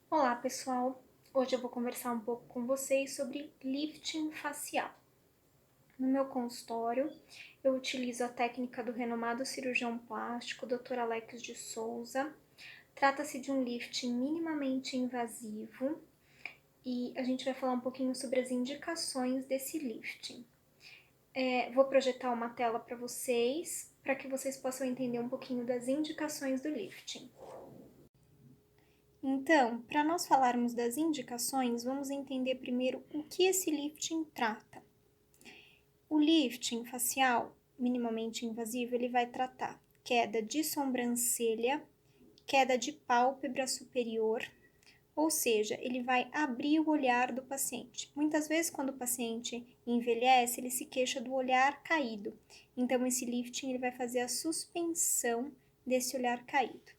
Olá pessoal, hoje eu vou conversar um pouco com vocês sobre lifting facial. No meu consultório, eu utilizo a técnica do renomado cirurgião plástico Dr. Alex de Souza. Trata-se de um lifting minimamente invasivo e a gente vai falar um pouquinho sobre as indicações desse lifting. Vou projetar uma tela para que vocês possam entender um pouquinho das indicações do lifting. Então, para nós falarmos das indicações, vamos entender primeiro o que esse lifting trata. O lifting facial minimamente invasivo, ele vai tratar queda de sobrancelha, queda de pálpebra superior, ou seja, ele vai abrir o olhar do paciente. Muitas vezes, quando o paciente envelhece, ele se queixa do olhar caído. Então, esse lifting ele vai fazer a suspensão desse olhar caído.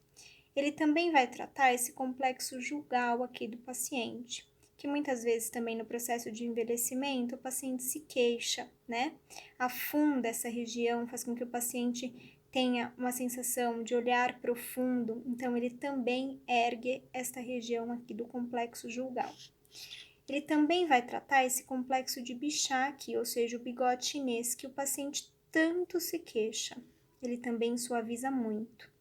Ele também vai tratar esse complexo jugal aqui do paciente, que muitas vezes também no processo de envelhecimento o paciente se queixa, né? Afunda essa região, faz com que o paciente tenha uma sensação de olhar profundo, então ele também ergue esta região aqui do complexo jugal. Ele também vai tratar esse complexo de Bichak, ou seja, o bigode chinês, que o paciente tanto se queixa. Ele também suaviza muito.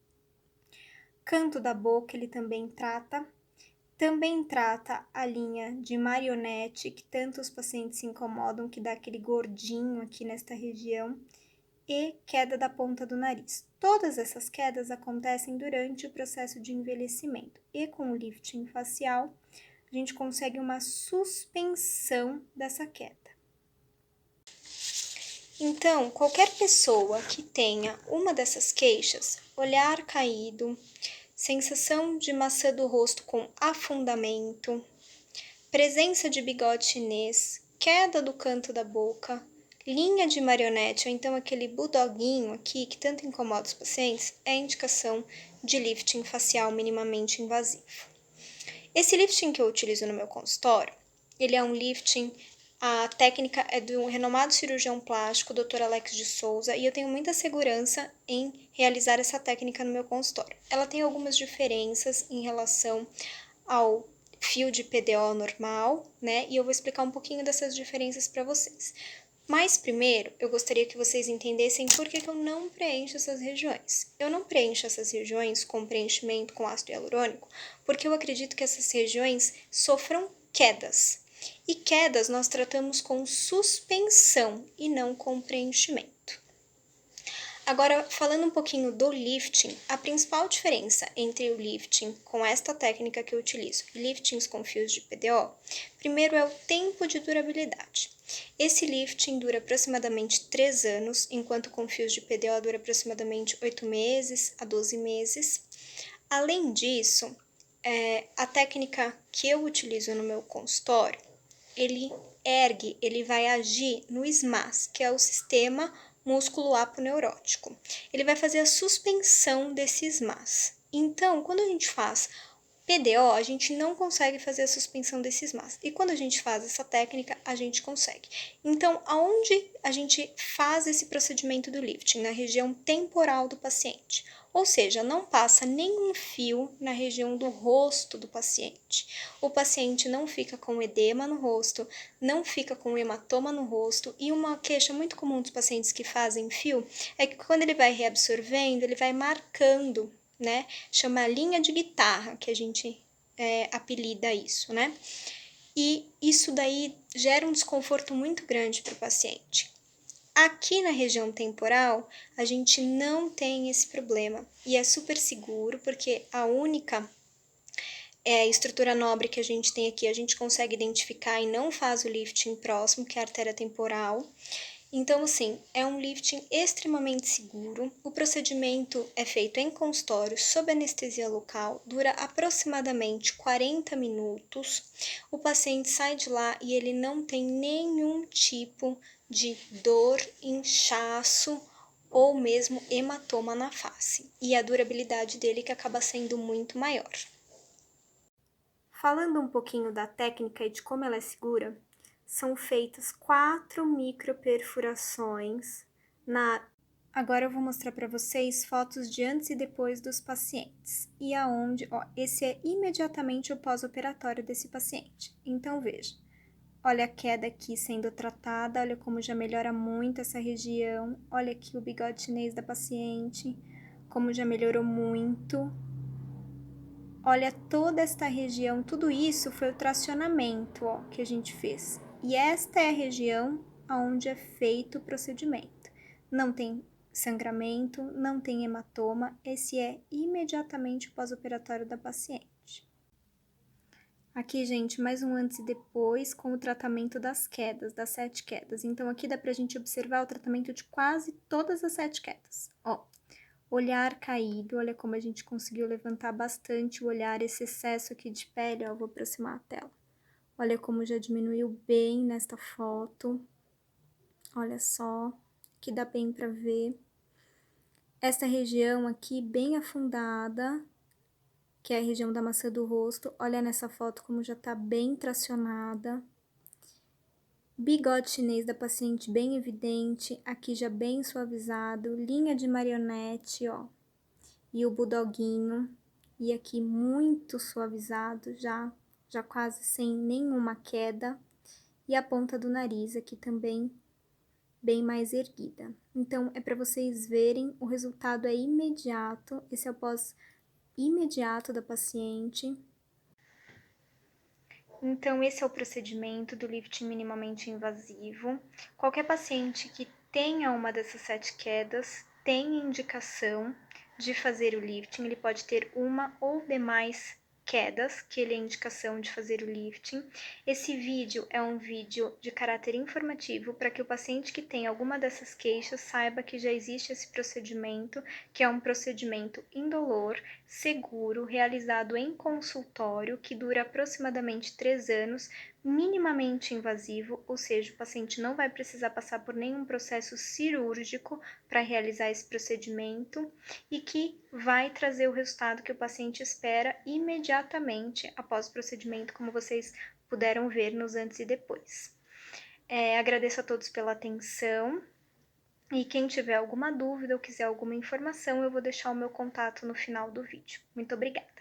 Canto da boca ele também trata a linha de marionete, que tanto os pacientes se incomodam, que dá aquele gordinho aqui nesta região, e queda da ponta do nariz. Todas essas quedas acontecem durante o processo de envelhecimento, e com o lifting facial, a gente consegue uma suspensão dessa queda. Então, qualquer pessoa que tenha uma dessas queixas, olhar caído, sensação de maçã do rosto com afundamento, presença de bigode chinês, queda do canto da boca, linha de marionete ou então aquele bulldoguinho aqui que tanto incomoda os pacientes, é indicação de lifting facial minimamente invasivo. Esse lifting que eu utilizo no meu consultório, ele é um lifting, a técnica é do renomado cirurgião plástico Dr. Alex de Souza e eu tenho muita segurança em realizar essa técnica no meu consultório. Ela tem algumas diferenças em relação ao fio de PDO normal, né? E eu vou explicar um pouquinho dessas diferenças para vocês. Mas primeiro, eu gostaria que vocês entendessem por que eu não preencho essas regiões. Eu não preencho essas regiões com preenchimento com ácido hialurônico, porque eu acredito que essas regiões sofram quedas. E quedas nós tratamos com suspensão e não com preenchimento. Agora, falando um pouquinho do lifting, a principal diferença entre o lifting com esta técnica que eu utilizo e liftings com fios de PDO, primeiro é o tempo de durabilidade. Esse lifting dura aproximadamente 3 anos, enquanto com fios de PDO dura aproximadamente 8 meses a 12 meses. Além disso, a técnica que eu utilizo no meu consultório, ele vai agir no SMAS, que é o sistema músculo aponeurótico. Ele vai fazer a suspensão desse SMAS. Então, quando a gente faz PDO, a gente não consegue fazer a suspensão desses SMAS. E quando a gente faz essa técnica, a gente consegue. Então, aonde a gente faz esse procedimento do lifting? Na região temporal do paciente. Ou seja, não passa nenhum fio na região do rosto do paciente. O paciente não fica com edema no rosto, não fica com hematoma no rosto. E uma queixa muito comum dos pacientes que fazem fio é que quando ele vai reabsorvendo, ele vai marcando, né? Chama linha de guitarra, que a gente apelida isso, né? E isso daí gera um desconforto muito grande para o paciente. Aqui na região temporal, a gente não tem esse problema e é super seguro, porque a única estrutura nobre que a gente tem aqui, a gente consegue identificar e não faz o lifting próximo, que é a artéria temporal. Então, assim, é um lifting extremamente seguro. O procedimento é feito em consultório, sob anestesia local, dura aproximadamente 40 minutos. O paciente sai de lá e ele não tem nenhum tipo de dor, inchaço ou mesmo hematoma na face. E a durabilidade dele que acaba sendo muito maior. Falando um pouquinho da técnica e de como ela é segura, são feitas 4 microperfurações na Agora eu vou mostrar para vocês fotos de antes e depois dos pacientes. E aonde, ó, esse é imediatamente o pós-operatório desse paciente. Então, veja, olha a queda aqui sendo tratada, olha como já melhora muito essa região. Olha aqui o bigode chinês da paciente, como já melhorou muito. Olha toda esta região, tudo isso foi o tracionamento, ó, que a gente fez. E esta é a região onde é feito o procedimento. Não tem sangramento, não tem hematoma, esse é imediatamente o pós-operatório da paciente. Aqui, gente, mais um antes e depois com o tratamento das quedas, das 7 quedas. Então, aqui dá pra gente observar o tratamento de quase todas as 7 quedas. Ó, olhar caído, olha como a gente conseguiu levantar bastante o olhar, esse excesso aqui de pele, ó, vou aproximar a tela. Olha como já diminuiu bem nesta foto. Olha só, que dá bem pra ver. Esta região aqui bem afundada, que é a região da maçã do rosto. Olha nessa foto como já tá bem tracionada. Bigode chinês da paciente bem evidente, aqui já bem suavizado. Linha de marionete, ó. E o bulldoguinho. E aqui muito suavizado, já quase sem nenhuma queda. E a ponta do nariz aqui também bem mais erguida. Então, é para vocês verem, o resultado é imediato. Esse é o pós imediato da paciente. Então, esse é o procedimento do lifting minimamente invasivo. Qualquer paciente que tenha uma dessas 7 quedas tem indicação de fazer o lifting. Ele pode ter uma ou demais quedas, que ele é indicação de fazer o lifting. Esse vídeo é um vídeo de caráter informativo para que o paciente que tem alguma dessas queixas saiba que já existe esse procedimento, que é um procedimento indolor, seguro, realizado em consultório, que dura aproximadamente 3 anos, minimamente invasivo, ou seja, o paciente não vai precisar passar por nenhum processo cirúrgico para realizar esse procedimento e que vai trazer o resultado que o paciente espera imediatamente após o procedimento, como vocês puderam ver nos antes e depois. Agradeço a todos pela atenção. E quem tiver alguma dúvida ou quiser alguma informação, eu vou deixar o meu contato no final do vídeo. Muito obrigada!